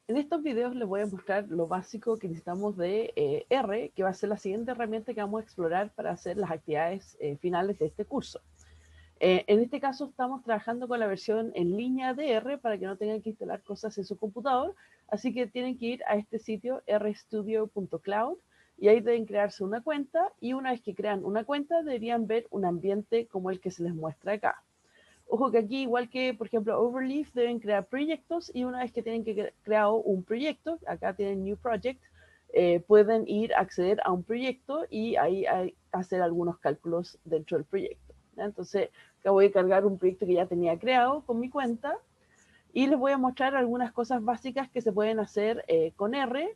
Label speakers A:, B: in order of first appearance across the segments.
A: En estos videos les voy a mostrar lo básico que necesitamos de R, que va a ser la siguiente herramienta que vamos a explorar para hacer las actividades finales de este curso. En este caso estamos trabajando con la versión en línea de R para que no tengan que instalar cosas en su computador, así que tienen que ir a este sitio rstudio.cloud y ahí deben crearse una cuenta, y una vez que crean una cuenta deberían ver un ambiente como el que se les muestra acá. Ojo que aquí, igual que por ejemplo Overleaf, deben crear proyectos, y una vez que tienen que crear un proyecto, acá tienen New Project, pueden ir a acceder a un proyecto y ahí hacer algunos cálculos dentro del proyecto, ¿ya? Entonces, acá voy a cargar un proyecto que ya tenía creado con mi cuenta y les voy a mostrar algunas cosas básicas que se pueden hacer con R,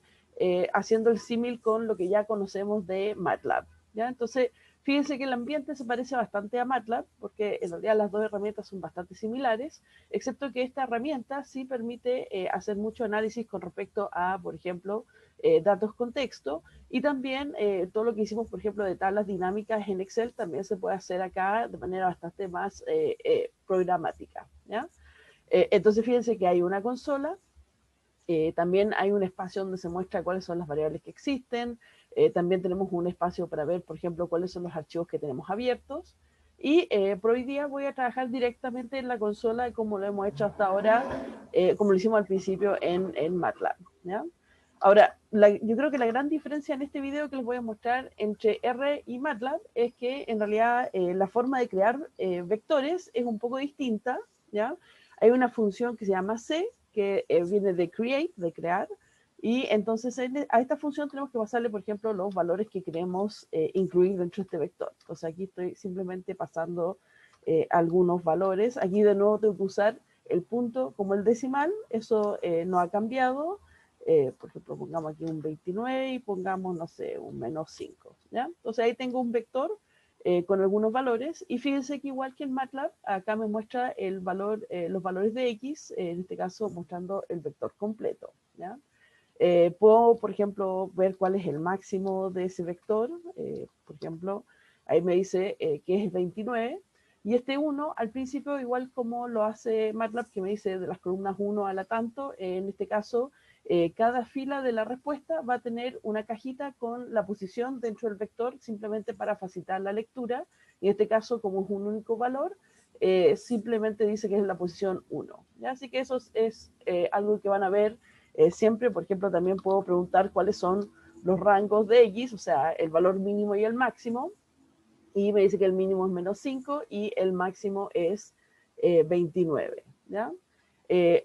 A: haciendo el símil con lo que ya conocemos de MATLAB, ¿ya? Entonces, fíjense que el ambiente se parece bastante a MATLAB, porque en realidad las dos herramientas son bastante similares, excepto que esta herramienta sí permite hacer mucho análisis con respecto a, por ejemplo, datos con texto, y también todo lo que hicimos, por ejemplo, de tablas dinámicas en Excel, también se puede hacer acá de manera bastante más programática, ¿ya? Entonces fíjense que hay una consola, también hay un espacio donde se muestra cuáles son las variables que existen, también tenemos un espacio para ver, por ejemplo, cuáles son los archivos que tenemos abiertos, y por hoy día voy a trabajar directamente en la consola como lo hemos hecho hasta ahora, como lo hicimos al principio en MATLAB, ¿ya? Ahora, yo creo que la gran diferencia en este video que les voy a mostrar entre R y MATLAB es que en realidad la forma de crear vectores es un poco distinta, ¿ya? Hay una función que se llama C, que viene de create, de crear, y entonces a esta función tenemos que pasarle, por ejemplo, los valores que queremos incluir dentro de este vector. Entonces aquí estoy simplemente pasando algunos valores. Aquí de nuevo tengo que usar el punto como el decimal, eso no ha cambiado. Por ejemplo, pongamos aquí un 29 y pongamos, no sé, un -5, ¿ya? Entonces ahí tengo un vector con algunos valores, y fíjense que igual que en MATLAB, acá me muestra el valor, los valores de X, en este caso mostrando el vector completo, ¿ya? Puedo, por ejemplo, ver cuál es el máximo de ese vector, por ejemplo, ahí me dice que es 29, y este 1 al principio, igual como lo hace MATLAB, que me dice de las columnas 1 a la tanto, en este caso, cada fila de la respuesta va a tener una cajita con la posición dentro del vector, simplemente para facilitar la lectura. En este caso, como es un único valor, simplemente dice que es la posición 1, ¿ya? Así que eso es algo que van a ver siempre. Por ejemplo, también puedo preguntar cuáles son los rangos de X, o sea, el valor mínimo y el máximo, y me dice que el mínimo es -5 y el máximo es 29, ¿ya?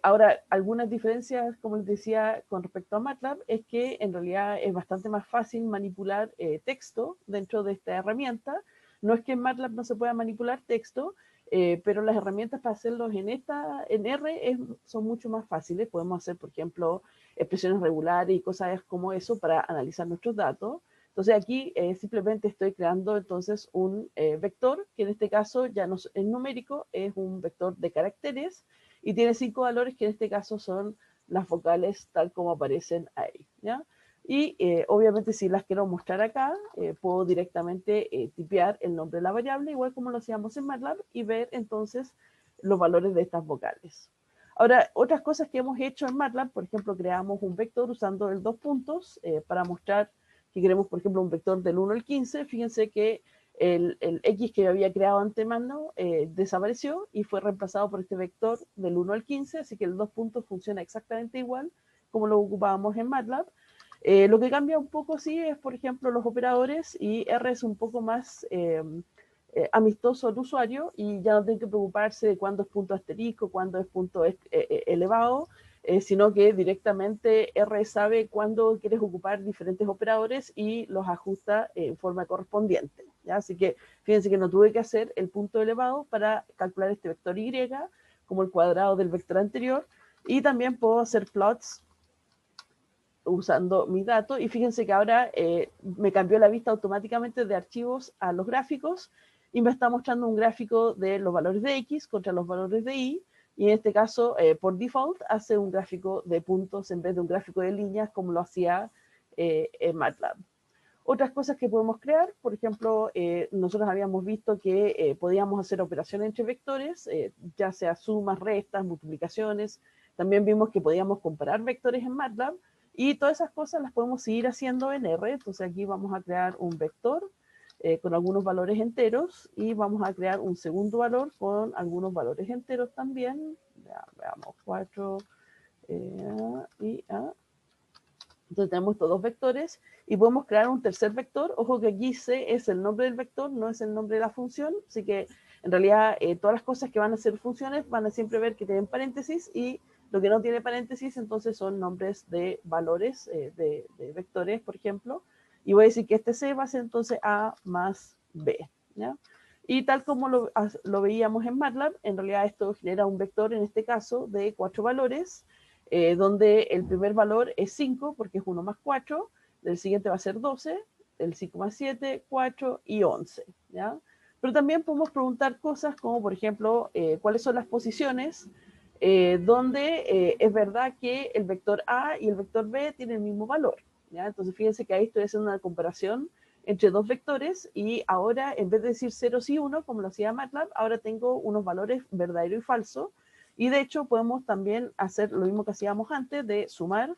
A: Ahora, algunas diferencias, como les decía, con respecto a MATLAB, es que en realidad es bastante más fácil manipular texto dentro de esta herramienta. No es que en MATLAB no se pueda manipular texto, pero las herramientas para hacerlos en R son mucho más fáciles. Podemos hacer, por ejemplo, expresiones regulares y cosas como eso para analizar nuestros datos. Entonces aquí simplemente estoy creando entonces un vector, que en este caso ya no es numérico, es un vector de caracteres, y tiene 5 valores, que en este caso son las vocales tal como aparecen ahí, ¿ya? Y obviamente si las quiero mostrar acá, puedo directamente tipear el nombre de la variable, igual como lo hacíamos en MATLAB, y ver entonces los valores de estas vocales. Ahora, otras cosas que hemos hecho en MATLAB, por ejemplo, creamos un vector usando el dos puntos para mostrar que queremos, por ejemplo, un vector del 1 al 15. Fíjense que el X que yo había creado antemano desapareció y fue reemplazado por este vector del 1 al 15, así que el dos puntos funciona exactamente igual como lo ocupábamos en MATLAB. Lo que cambia un poco, sí, es, por ejemplo, los operadores, y R es un poco más amistoso al usuario, y ya no tiene que preocuparse de cuándo es punto asterisco, cuándo es punto elevado, sino que directamente R sabe cuándo quieres ocupar diferentes operadores y los ajusta en forma correspondiente, ¿ya? Así que fíjense que no tuve que hacer el punto elevado para calcular este vector Y, como el cuadrado del vector anterior, y también puedo hacer plots usando mi dato, y fíjense que ahora me cambió la vista automáticamente de archivos a los gráficos, y me está mostrando un gráfico de los valores de X contra los valores de Y, y en este caso, por default, hace un gráfico de puntos en vez de un gráfico de líneas como lo hacía en MATLAB. Otras cosas que podemos crear, por ejemplo, nosotros habíamos visto que podíamos hacer operaciones entre vectores, ya sea sumas, restas, multiplicaciones, También vimos que podíamos comparar vectores en MATLAB y todas esas cosas las podemos seguir haciendo en R. Entonces aquí vamos a crear un vector con algunos valores enteros y vamos a crear un segundo valor con algunos valores enteros también. Ya, veamos, 4 y A. Entonces tenemos estos dos vectores y podemos crear un tercer vector. Ojo que aquí C es el nombre del vector, no es el nombre de la función. Así que en realidad todas las cosas que van a ser funciones van a siempre ver que tienen paréntesis y lo que no tiene paréntesis entonces son nombres de valores, de vectores, por ejemplo. Y voy a decir que este C va a ser entonces A más B. ¿Ya? Y tal como lo veíamos en MATLAB, en realidad esto genera un vector, en este caso, de 4 valores, donde el primer valor es 5, porque es 1 más 4, el siguiente va a ser 12, el 5 más 7, 4 y 11. ¿Ya? Pero también podemos preguntar cosas como, por ejemplo, cuáles son las posiciones donde es verdad que el vector A y el vector B tienen el mismo valor. ¿Ya? Entonces, fíjense que ahí estoy haciendo una comparación entre dos vectores y ahora, en vez de decir 0 y 1, como lo hacía MATLAB, ahora tengo unos valores verdadero y falso. Y de hecho, podemos también hacer lo mismo que hacíamos antes, de sumar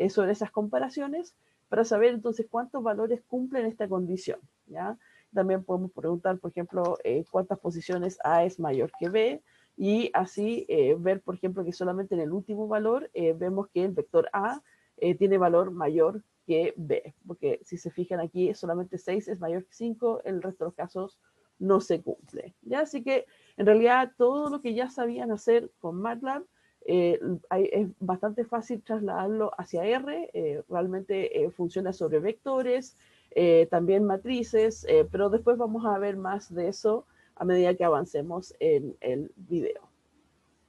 A: sobre esas comparaciones para saber entonces cuántos valores cumplen esta condición. ¿Ya? También podemos preguntar, por ejemplo, cuántas posiciones A es mayor que B, y así ver, por ejemplo, que solamente en el último valor vemos que el vector A tiene valor mayor que B, porque si se fijan aquí, solamente 6 es mayor que 5, el resto de los casos no se cumple. ¿Ya? Así que en realidad todo lo que ya sabían hacer con MATLAB es bastante fácil trasladarlo hacia R, realmente funciona sobre vectores, también matrices, pero después vamos a ver más de eso a medida que avancemos en el video.